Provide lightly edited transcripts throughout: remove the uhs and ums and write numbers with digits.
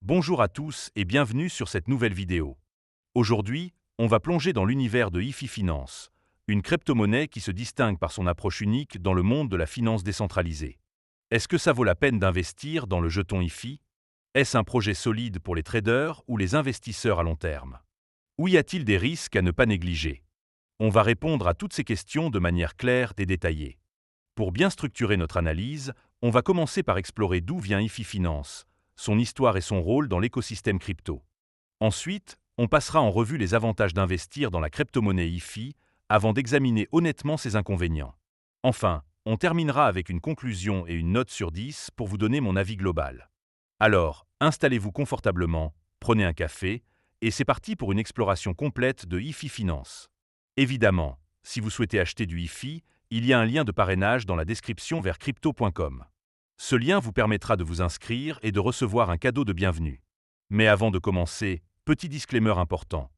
Bonjour à tous et bienvenue sur cette nouvelle vidéo. Aujourd'hui, on va plonger dans l'univers de IFI Finance, une crypto-monnaie qui se distingue par son approche unique dans le monde de la finance décentralisée. Est-ce que ça vaut la peine d'investir dans le jeton IFI? Est-ce un projet solide pour les traders ou les investisseurs à long terme? Ou y a-t-il des risques à ne pas négliger? On va répondre à toutes ces questions de manière claire et détaillée. Pour bien structurer notre analyse, on va commencer par explorer d'où vient IFI Finance, son histoire et son rôle dans l'écosystème crypto. Ensuite, on passera en revue les avantages d'investir dans la crypto-monnaie IFI avant d'examiner honnêtement ses inconvénients. Enfin, on terminera avec une conclusion et une note sur 10 pour vous donner mon avis global. Alors, installez-vous confortablement, prenez un café, et c'est parti pour une exploration complète de IFI Finance. Évidemment, si vous souhaitez acheter du IFI, il y a un lien de parrainage dans la description vers crypto.com. Ce lien vous permettra de vous inscrire et de recevoir un cadeau de bienvenue. Mais avant de commencer, petit disclaimer important.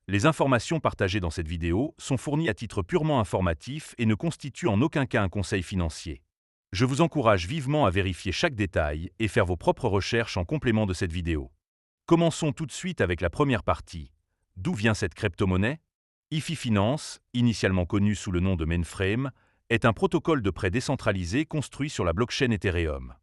Les informations partagées dans cette vidéo sont fournies à titre purement informatif et ne constituent en aucun cas un conseil financier. Je vous encourage vivement à vérifier chaque détail et faire vos propres recherches en complément de cette vidéo. Commençons tout de suite avec la première partie. D'où vient cette crypto-monnaie? IFI Finance, initialement connu sous le nom de Mainframe, est un protocole de prêt décentralisé construit sur la blockchain Ethereum.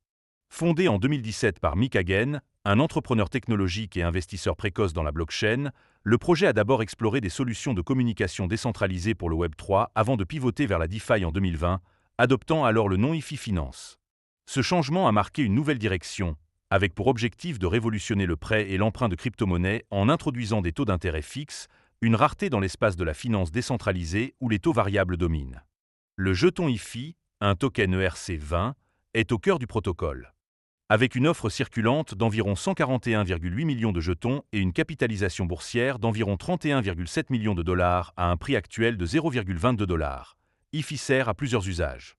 Fondé en 2017 par Mick Hagen, un entrepreneur technologique et investisseur précoce dans la blockchain, le projet a d'abord exploré des solutions de communication décentralisées pour le Web3 avant de pivoter vers la DeFi en 2020, adoptant alors le nom IFI Finance. Ce changement a marqué une nouvelle direction, avec pour objectif de révolutionner le prêt et l'emprunt de crypto-monnaies en introduisant des taux d'intérêt fixes, une rareté dans l'espace de la finance décentralisée où les taux variables dominent. Le jeton IFI, un token ERC20, est au cœur du protocole. Avec une offre circulante d'environ 141,8 millions de jetons et une capitalisation boursière d'environ 31,7 millions de dollars à un prix actuel de 0,22 $, IFI sert à plusieurs usages.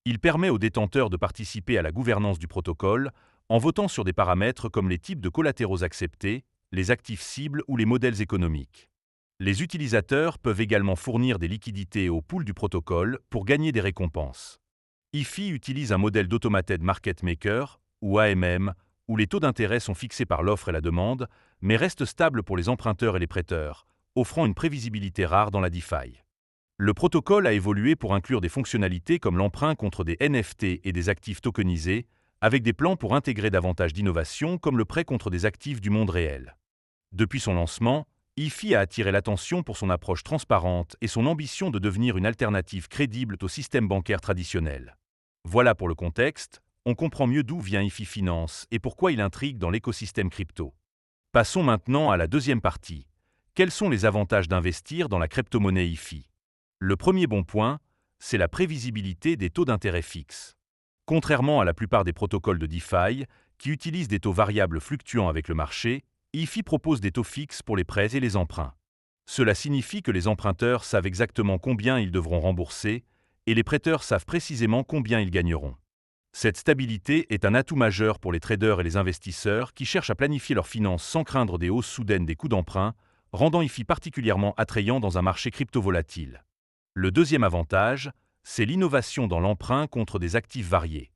Il permet aux détenteurs de participer à la gouvernance du protocole en votant sur des paramètres comme les types de collatéraux acceptés, les actifs cibles ou les modèles économiques. Les utilisateurs peuvent également fournir des liquidités au pool du protocole pour gagner des récompenses. IFI utilise un modèle d'automated market maker, ou AMM, où les taux d'intérêt sont fixés par l'offre et la demande, mais restent stables pour les emprunteurs et les prêteurs, offrant une prévisibilité rare dans la DeFi. Le protocole a évolué pour inclure des fonctionnalités comme l'emprunt contre des NFT et des actifs tokenisés, avec des plans pour intégrer davantage d'innovations comme le prêt contre des actifs du monde réel. Depuis son lancement, IFI a attiré l'attention pour son approche transparente et son ambition de devenir une alternative crédible au système bancaire traditionnel. Voilà pour le contexte, on comprend mieux d'où vient IFI Finance et pourquoi il intrigue dans l'écosystème crypto. Passons maintenant à la deuxième partie. Quels sont les avantages d'investir dans la crypto-monnaie IFI? Le premier bon point, c'est la prévisibilité des taux d'intérêt fixes. Contrairement à la plupart des protocoles de DeFi, qui utilisent des taux variables fluctuants avec le marché, IFI propose des taux fixes pour les prêts et les emprunts. Cela signifie que les emprunteurs savent exactement combien ils devront rembourser et les prêteurs savent précisément combien ils gagneront. Cette stabilité est un atout majeur pour les traders et les investisseurs qui cherchent à planifier leurs finances sans craindre des hausses soudaines des coûts d'emprunt, rendant IFI particulièrement attrayant dans un marché crypto-volatile. Le deuxième avantage, c'est l'innovation dans l'emprunt contre des actifs variés.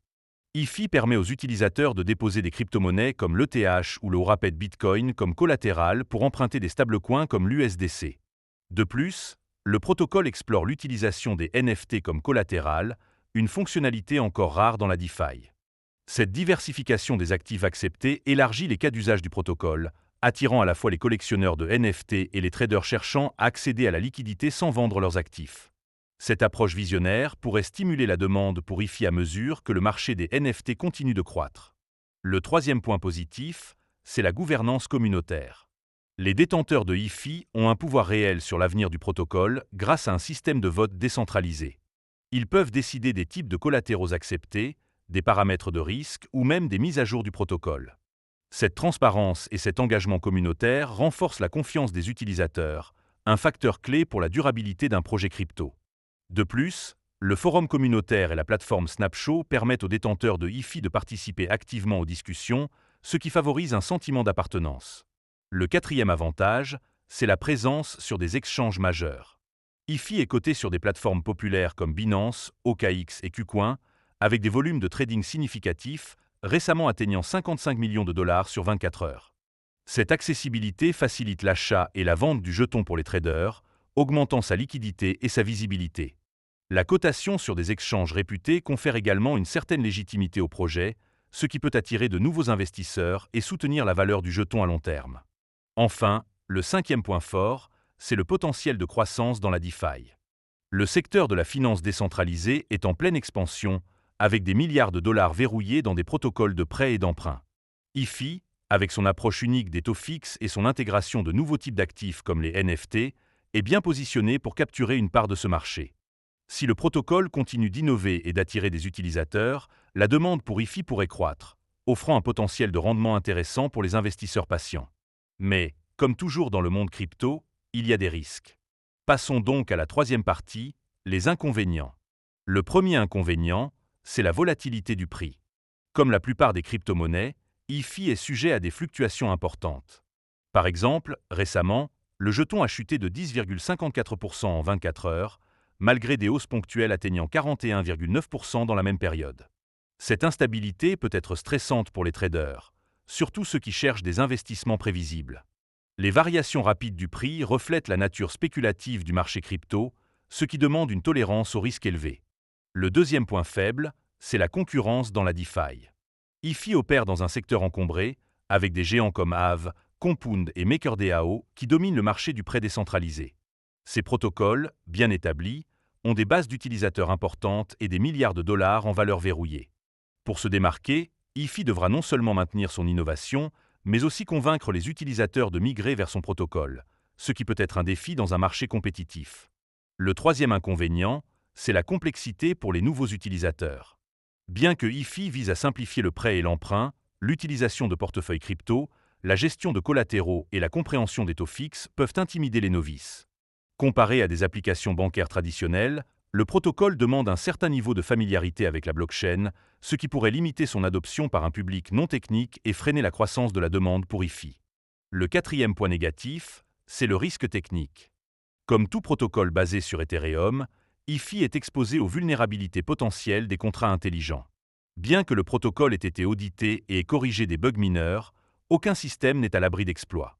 IFI permet aux utilisateurs de déposer des crypto-monnaies comme l'ETH ou le Wrapped Bitcoin comme collatéral pour emprunter des stablecoins comme l'USDC. De plus, le protocole explore l'utilisation des NFT comme collatéral, une fonctionnalité encore rare dans la DeFi. Cette diversification des actifs acceptés élargit les cas d'usage du protocole, attirant à la fois les collectionneurs de NFT et les traders cherchant à accéder à la liquidité sans vendre leurs actifs. Cette approche visionnaire pourrait stimuler la demande pour IFI à mesure que le marché des NFT continue de croître. Le troisième point positif, c'est la gouvernance communautaire. Les détenteurs de IFI ont un pouvoir réel sur l'avenir du protocole grâce à un système de vote décentralisé. Ils peuvent décider des types de collatéraux acceptés, des paramètres de risque ou même des mises à jour du protocole. Cette transparence et cet engagement communautaire renforcent la confiance des utilisateurs, un facteur clé pour la durabilité d'un projet crypto. De plus, le forum communautaire et la plateforme Snapshow permettent aux détenteurs de IFI de participer activement aux discussions, ce qui favorise un sentiment d'appartenance. Le quatrième avantage, c'est la présence sur des exchanges majeurs. IFI est coté sur des plateformes populaires comme Binance, OKX et KuCoin, avec des volumes de trading significatifs, récemment atteignant 55 millions de dollars sur 24 heures. Cette accessibilité facilite l'achat et la vente du jeton pour les traders, augmentant sa liquidité et sa visibilité. La cotation sur des exchanges réputés confère également une certaine légitimité au projet, ce qui peut attirer de nouveaux investisseurs et soutenir la valeur du jeton à long terme. Enfin, le cinquième point fort, c'est le potentiel de croissance dans la DeFi. Le secteur de la finance décentralisée est en pleine expansion, avec des milliards de dollars verrouillés dans des protocoles de prêt et d'emprunt. IFI, avec son approche unique des taux fixes et son intégration de nouveaux types d'actifs comme les NFT, est bien positionné pour capturer une part de ce marché. Si le protocole continue d'innover et d'attirer des utilisateurs, la demande pour IFI pourrait croître, offrant un potentiel de rendement intéressant pour les investisseurs patients. Mais, comme toujours dans le monde crypto, il y a des risques. Passons donc à la troisième partie, les inconvénients. Le premier inconvénient, c'est la volatilité du prix. Comme la plupart des crypto-monnaies, IFI est sujet à des fluctuations importantes. Par exemple, récemment, le jeton a chuté de 10,54% en 24 heures, malgré des hausses ponctuelles atteignant 41,9% dans la même période. Cette instabilité peut être stressante pour les traders, surtout ceux qui cherchent des investissements prévisibles. Les variations rapides du prix reflètent la nature spéculative du marché crypto, ce qui demande une tolérance au risque élevé. Le deuxième point faible, c'est la concurrence dans la DeFi. IFI opère dans un secteur encombré, avec des géants comme Aave, Compound et MakerDAO qui dominent le marché du prêt décentralisé. Ces protocoles, bien établis, ont des bases d'utilisateurs importantes et des milliards de dollars en valeur verrouillée. Pour se démarquer, IFI devra non seulement maintenir son innovation, mais aussi convaincre les utilisateurs de migrer vers son protocole, ce qui peut être un défi dans un marché compétitif. Le troisième inconvénient, c'est la complexité pour les nouveaux utilisateurs. Bien que IFI vise à simplifier le prêt et l'emprunt, l'utilisation de portefeuilles crypto, la gestion de collatéraux et la compréhension des taux fixes peuvent intimider les novices. Comparé à des applications bancaires traditionnelles, le protocole demande un certain niveau de familiarité avec la blockchain, ce qui pourrait limiter son adoption par un public non technique et freiner la croissance de la demande pour IFI. Le quatrième point négatif, c'est le risque technique. Comme tout protocole basé sur Ethereum, IFI est exposé aux vulnérabilités potentielles des contrats intelligents. Bien que le protocole ait été audité et ait corrigé des bugs mineurs, aucun système n'est à l'abri d'exploits.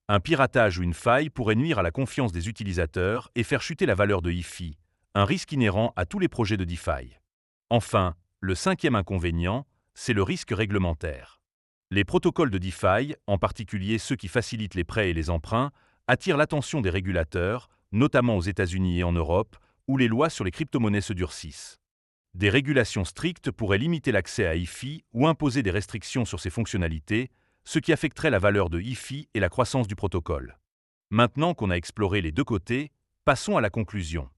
Un piratage ou une faille pourrait nuire à la confiance des utilisateurs et faire chuter la valeur de IFI, un risque inhérent à tous les projets de DeFi. Enfin, le cinquième inconvénient, c'est le risque réglementaire. Les protocoles de DeFi, en particulier ceux qui facilitent les prêts et les emprunts, attirent l'attention des régulateurs, notamment aux États-Unis et en Europe, où les lois sur les crypto-monnaies se durcissent. Des régulations strictes pourraient limiter l'accès à IFI ou imposer des restrictions sur ses fonctionnalités, ce qui affecterait la valeur de IFI et la croissance du protocole. Maintenant qu'on a exploré les deux côtés, passons à la conclusion.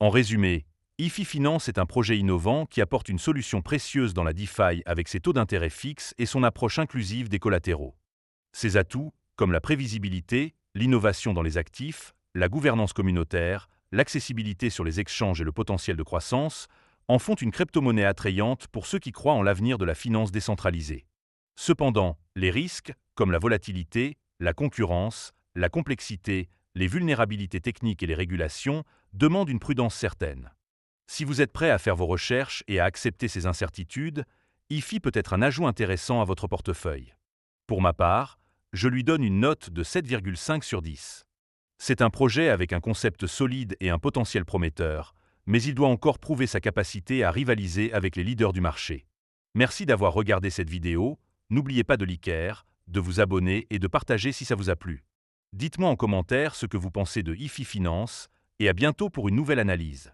En résumé, IFI Finance est un projet innovant qui apporte une solution précieuse dans la DeFi avec ses taux d'intérêt fixes et son approche inclusive des collatéraux. Ses atouts, comme la prévisibilité, l'innovation dans les actifs, la gouvernance communautaire, l'accessibilité sur les exchanges et le potentiel de croissance, en font une crypto-monnaie attrayante pour ceux qui croient en l'avenir de la finance décentralisée. Cependant, les risques, comme la volatilité, la concurrence, la complexité, les vulnérabilités techniques et les régulations, demandent une prudence certaine. Si vous êtes prêt à faire vos recherches et à accepter ces incertitudes, IFI peut être un ajout intéressant à votre portefeuille. Pour ma part, je lui donne une note de 7,5 sur 10. C'est un projet avec un concept solide et un potentiel prometteur, mais il doit encore prouver sa capacité à rivaliser avec les leaders du marché. Merci d'avoir regardé cette vidéo, n'oubliez pas de liker, de vous abonner et de partager si ça vous a plu. Dites-moi en commentaire ce que vous pensez de IFI Finance, et à bientôt pour une nouvelle analyse.